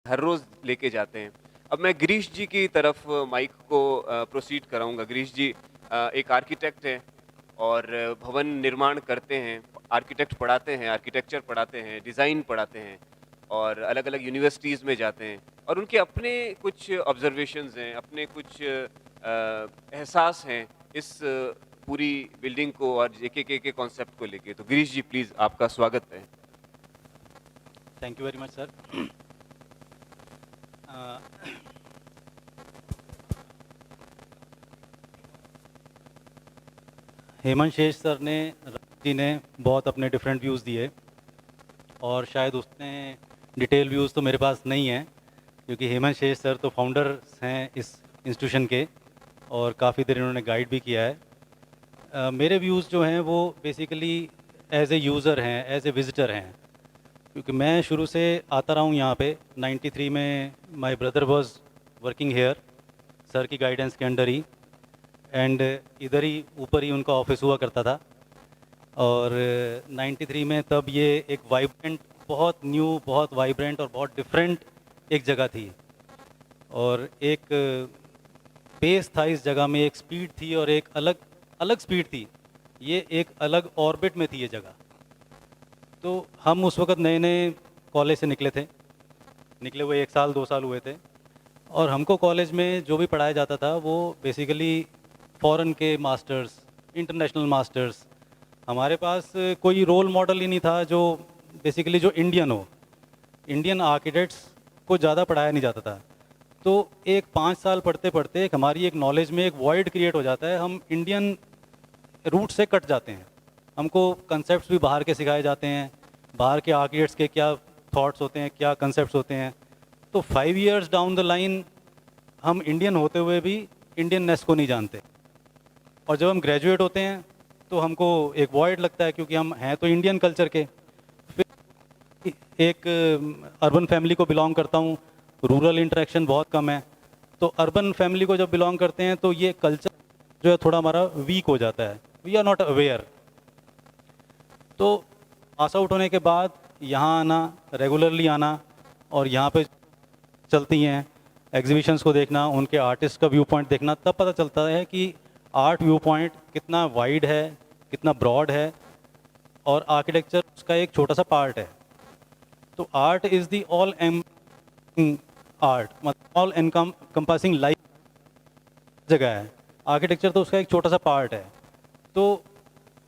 हर रोज़ लेके जाते हैं। अब मैं गिरीश जी की तरफ माइक को प्रोसीड कराऊँगा। गिरीश जी एक आर्किटेक्ट हैं और भवन निर्माण करते हैं, आर्किटेक्ट पढ़ाते हैं, आर्किटेक्चर पढ़ाते हैं, डिज़ाइन पढ़ाते हैं और अलग-अलग यूनिवर्सिटीज़ में जाते हैं और उनके अपने कुछ ऑब्ज़र्वेशंस हैं, अपने कुछ एहसास हैं इस पूरी बिल्डिंग को और जेकेके के कॉन्सेप्ट को लेके। तो गिरीश जी प्लीज़ आपका स्वागत है। Thank you very much sir. Hemant शेष सर ने राज जी ने बहुत अपने डिफरेंट व्यूज़ दिए और शायद उसने डिटेल व्यूज़ तो मेरे पास नहीं है, क्योंकि हेमंत शेष सर तो फाउंडर्स हैं इस इंस्टीट्यूशन के और काफ़ी देर इन्होंने गाइड भी किया है। मेरे व्यूज़ जो हैं वो बेसिकली एज ए यूज़र हैं, एज ए विज़िटर हैं, क्योंकि मैं शुरू से आता रहा हूँ यहाँ पे। 93 में my brother was working here, sir की गाइडेंस के अंडर ही, एंड इधर ही ऊपर ही उनका ऑफिस हुआ करता था। और 93 में तब ये एक वाइब्रेंट, बहुत न्यू, बहुत वाइब्रेंट और बहुत डिफरेंट एक जगह थी और एक पेस था इस जगह में, एक स्पीड थी और एक अलग अलग स्पीड थी। ये एक अलग ऑर्बिट में थी ये जगह। तो हम उस वक्त नए नए कॉलेज से निकले हुए 1 साल 2 साल हुए थे और हमको कॉलेज में जो भी पढ़ाया जाता था वो बेसिकली फॉरेन के मास्टर्स, इंटरनेशनल मास्टर्स। हमारे पास कोई रोल मॉडल ही नहीं था जो बेसिकली जो इंडियन हो। इंडियन आर्किटेक्ट्स को ज़्यादा पढ़ाया नहीं जाता था। तो एक 5 साल पढ़ते पढ़ते एक हमारी एक नॉलेज में एक वॉइड क्रिएट हो जाता है, हम इंडियन रूट से कट जाते हैं। हमको कंसेप्ट्स भी बाहर के सिखाए जाते हैं, बाहर के आर्किटेक्ट्स के क्या थॉट्स होते हैं, क्या कंसेप्ट्स होते हैं। तो 5 years डाउन द लाइन हम इंडियन होते हुए भी इंडियननेस को नहीं जानते और जब हम ग्रेजुएट होते हैं तो हमको एक वॉइड लगता है, क्योंकि हम हैं तो इंडियन कल्चर के। फिर एक अर्बन फैमिली को बिलोंग करता हूँ, रूरल इंटरेक्शन बहुत कम है। तो अर्बन फैमिली को जब बिलोंग करते हैं तो ये कल्चर जो है थोड़ा हमारा वीक हो जाता है, वी आर नॉट अवेयर। तो पास आउट होने के बाद यहाँ आना, रेगुलरली आना और यहाँ पे चलती हैं एग्जीबिशंस को देखना, उनके आर्टिस्ट का व्यू पॉइंट देखना, तब पता चलता है कि आर्ट व्यू पॉइंट कितना वाइड है, कितना ब्रॉड है और आर्किटेक्चर उसका एक छोटा सा पार्ट है। तो art is the all am art, मतलब ऑल एनकम्पासिंग लाइफ जगह है। आर्किटेक्चर तो उसका एक छोटा सा पार्ट है। तो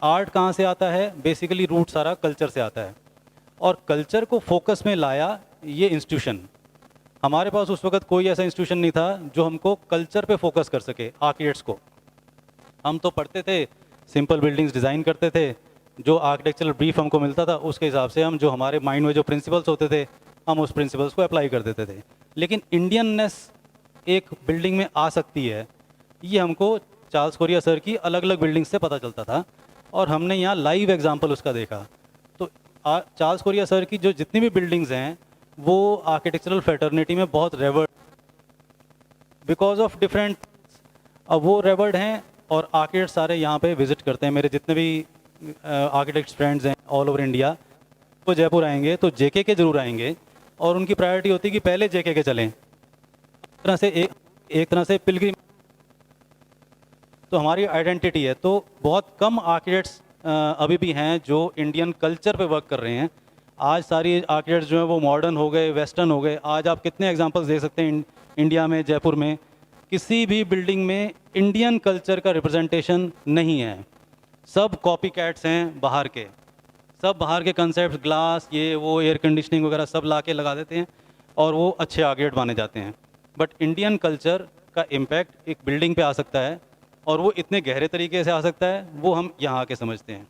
आर्ट कहाँ से आता है? बेसिकली रूट सारा कल्चर से आता है और कल्चर को फोकस में लाया ये इंस्टीट्यूशन। हमारे पास उस वक्त कोई ऐसा इंस्टीट्यूशन नहीं था जो हमको कल्चर पे फोकस कर सके, आर्किटेक्ट्स को। हम तो पढ़ते थे, सिंपल बिल्डिंग्स डिज़ाइन करते थे, जो आर्किटेक्चरल ब्रीफ हमको मिलता था उसके हिसाब से हम, जो हमारे माइंड में जो प्रिंसिपल्स होते थे, हम उस प्रिंसिपल्स को अप्लाई कर देते थे। लेकिन इंडियननेस एक बिल्डिंग में आ सकती है, ये हमको चार्ल्स कोरिया सर की अलग अलग बिल्डिंग्स से पता चलता था और हमने यहाँ लाइव एग्जाम्पल उसका देखा। तो चार्ल्स कोरिया सर की जो जितनी भी बिल्डिंग्स हैं वो आर्किटेक्चरल फैटर्निटी में बहुत रेवर्ड, बिकॉज ऑफ डिफरेंट। अब वो रेवर्ड हैं और आर्किटेक्ट सारे यहाँ पे विजिट करते हैं। मेरे जितने भी आर्किटेक्ट्स फ्रेंड्स हैं ऑल ओवर इंडिया, वो जयपुर आएंगे तो जेके के जरूर आएंगे और उनकी प्रायोरिटी होती है कि पहले जेके के चलें। एक तरह से एक तरह से पिलग्रिम तो हमारी आइडेंटिटी है। तो बहुत कम आर्किटेक्ट्स अभी भी हैं जो इंडियन कल्चर पे वर्क कर रहे हैं। आज सारी आर्किटेक्ट्स जो हैं वो मॉडर्न हो गए, वेस्टर्न हो गए। आज आप कितने एग्जांपल्स देख सकते हैं इंडिया में, जयपुर में किसी भी बिल्डिंग में इंडियन कल्चर का रिप्रेजेंटेशन नहीं है। सब कॉपी कैट्स हैं बाहर के, सब बाहर के कंसेप्ट, ग्लास, ये वो, एयर कंडीशनिंग वगैरह सब ला के लगा देते हैं और वो अच्छे आर्किटेक्ट माने जाते हैं। बट इंडियन कल्चर का इम्पैक्ट एक बिल्डिंग पे आ सकता है और वो इतने गहरे तरीके से आ सकता है, वो हम यहाँ आके समझते हैं।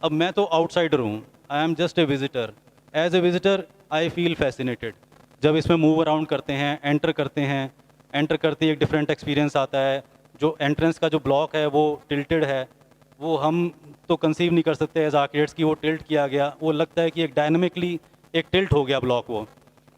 अब मैं तो आउटसाइडर हूँ, I am just a visitor. As a visitor I feel fascinated. जब इसमें मूव अराउंड करते हैं, एंटर करते ही एक डिफरेंट एक्सपीरियंस आता है। जो एंट्रेंस का जो ब्लॉक है वो टिल्टेड है, वो हम तो कंसीव नहीं कर सकते एज आर्किटेक्ट्स की वो टिल्ट किया गया। वो लगता है कि एक डायनामिकली एक टिल्ट हो गया ब्लॉक। वो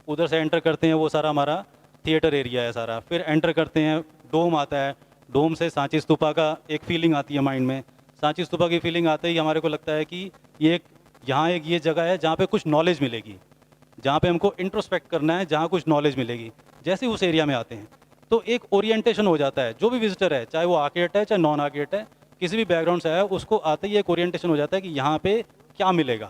उधर से एंटर करते हैं, वो सारा हमारा थिएटर एरिया है सारा। फिर एंटर करते हैं, डोम आता है, डोम से सांची स्तूपा का एक फीलिंग आती है माइंड में। सांची स्तूपा की फीलिंग आते ही हमारे को लगता है कि ये एक यहाँ एक ये जगह है जहाँ पे कुछ नॉलेज मिलेगी, जहाँ पे हमको इंट्रोस्पेक्ट करना है, जहाँ कुछ नॉलेज मिलेगी। जैसे ही उस एरिया में आते हैं तो एक ओरिएंटेशन हो जाता है, जो भी विजिटर है, चाहे वो आर्किटेक्ट है चाहे नॉन आर्किटेक्ट है, किसी भी बैकग्राउंड से आया है, उसको आते ही एक ओरिएंटेशन हो जाता है कि यहाँ पे क्या मिलेगा,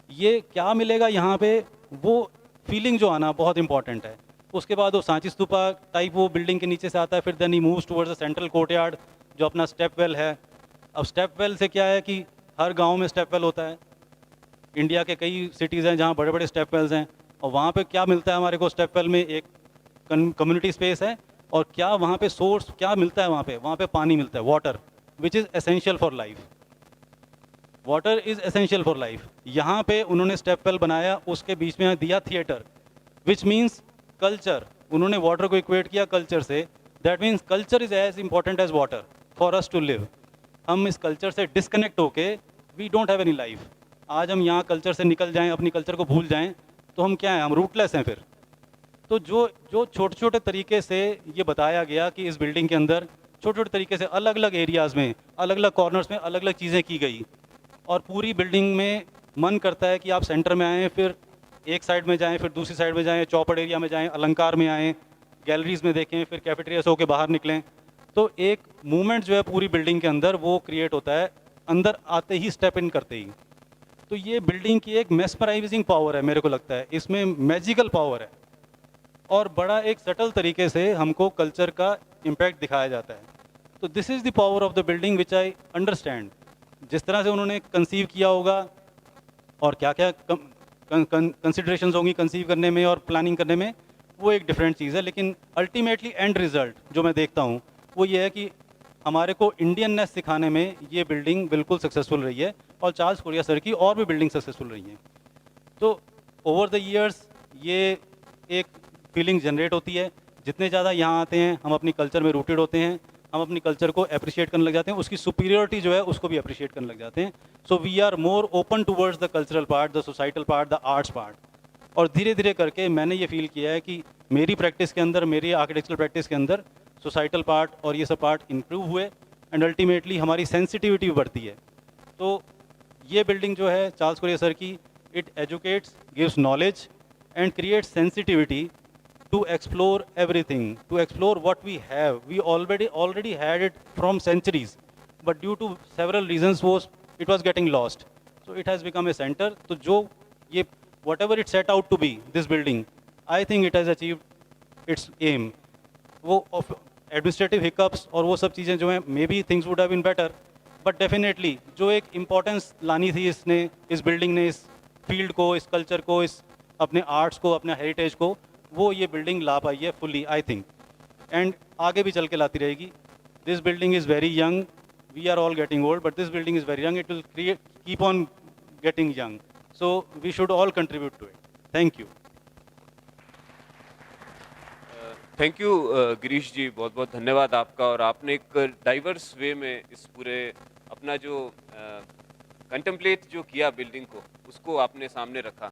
ये क्या मिलेगा यहाँ पे, वो फीलिंग जो आना बहुत इंपॉर्टेंट है। उसके बाद वो सांची स्तूपा टाइप वो बिल्डिंग के नीचे से आता है, फिर देन ही moves towards the central courtyard जो अपना स्टेप वेल है। अब स्टेप वेल से क्या है कि हर गांव में स्टेप वेल होता है, इंडिया के कई सिटीज़ हैं जहाँ बड़े बड़े स्टेप वेल्स हैं, और वहाँ पे क्या मिलता है हमारे को, स्टेप वेल में एक कम्युनिटी स्पेस है, और क्या वहाँ पे सोर्स क्या मिलता है, वहाँ पे पानी मिलता है, water, which is essential for life. Water is essential for life. यहाँ पे उन्होंने स्टेप वेल बनाया, उसके बीच में दिया थिएटर, विच मीन्स कल्चर। उन्होंने वाटर को इक्वेट किया कल्चर से, that means culture is as important as water for us to live. हम इस कल्चर से डिस्कनेक्ट होके we don't have any life. आज हम यहाँ कल्चर से निकल जाएं, अपनी कल्चर को भूल जाएं, तो हम क्या हैं, हम रूटलेस हैं फिर। तो जो जो छोटे छोटे तरीके से ये बताया गया कि इस बिल्डिंग के अंदर छोटे छोटे तरीके से अलग अलग एरियाज़ में, अलग अलग कॉर्नर्स में अलग अलग चीज़ें की गई, और पूरी बिल्डिंग में मन करता है कि आप सेंटर में आएँ, फिर एक साइड में जाएँ, फिर दूसरी साइड में जाएँ, चौपड़ एरिया में जाएँ, अलंकार में आएँ, गैलरीज में देखें, फिर कैफेटेरिया से होकर बाहर निकलें। तो एक मूवमेंट जो है पूरी बिल्डिंग के अंदर वो क्रिएट होता है, अंदर आते ही, स्टेप इन करते ही। तो ये बिल्डिंग की एक मेस्मराइजिंग पावर है, मेरे को लगता है इसमें मैजिकल पावर है, और बड़ा एक सटल तरीके से हमको कल्चर का इम्पैक्ट दिखाया जाता है। तो this is the power of the building which I understand. जिस तरह से उन्होंने कंसीव किया होगा और क्या क्या कंसिडरेशंस होंगी कंसीव करने में और प्लानिंग करने में, वो एक डिफरेंट चीज़ है, लेकिन अल्टीमेटली एंड रिजल्ट जो मैं देखता हूँ वो ये है कि हमारे को इंडियननेस सिखाने में ये बिल्डिंग बिल्कुल सक्सेसफुल रही है, और चार्ल्स कोरिया सर की और भी बिल्डिंग सक्सेसफुल रही हैं। तो ओवर द ईयर्स ये एक फीलिंग जनरेट होती है, जितने ज़्यादा यहाँ आते हैं हम अपनी कल्चर में रूटेड होते हैं, हम अपनी कल्चर को अप्रिशिएट करने लग जाते हैं, उसकी सुपीरियरिटी जो है उसको भी अप्रिशिएट करने लग जाते हैं। So we are more open towards the cultural part, the societal part, the arts part. और धीरे धीरे करके मैंने ये फील किया है कि मेरी प्रैक्टिस के अंदर, मेरी आर्किटेक्चरल प्रैक्टिस के अंदर सोसाइटल पार्ट और ये सब पार्ट इम्प्रूव हुए, एंड अल्टीमेटली हमारी सेंसिटिविटी भी बढ़ती है। तो ये बिल्डिंग जो है चार्ल्स कोरिया सर की, it educates, gives knowledge and creates sensitivity to explore everything, to explore what we have. We already had it from centuries, but due to several reasons it was getting lost. So it has become a center. तो जो ये whatever it set out to be, this building, I think it has achieved its aim. वो administrative hiccups और वो सब चीज़ें जो हैं, maybe things would have been better, but definitely जो एक importance लानी थी इसने, इस बिल्डिंग ने, इस फील्ड को, इस कल्चर को, इस अपने आर्ट्स को, अपने हेरिटेज को, वो ये बिल्डिंग ला पाई है फुली, आई थिंक, एंड आगे भी चल के लाती रहेगी। This building is very young, we are all getting old, but this building is very young, it will keep on getting young, so we should all contribute to it. Thank you. Thank you Girish ji, बहुत बहुत धन्यवाद आपका। और आपने एक diverse वे में इस पूरे अपना जो कंटेम्पलेट जो किया बिल्डिंग को, उसको आपने सामने रखा।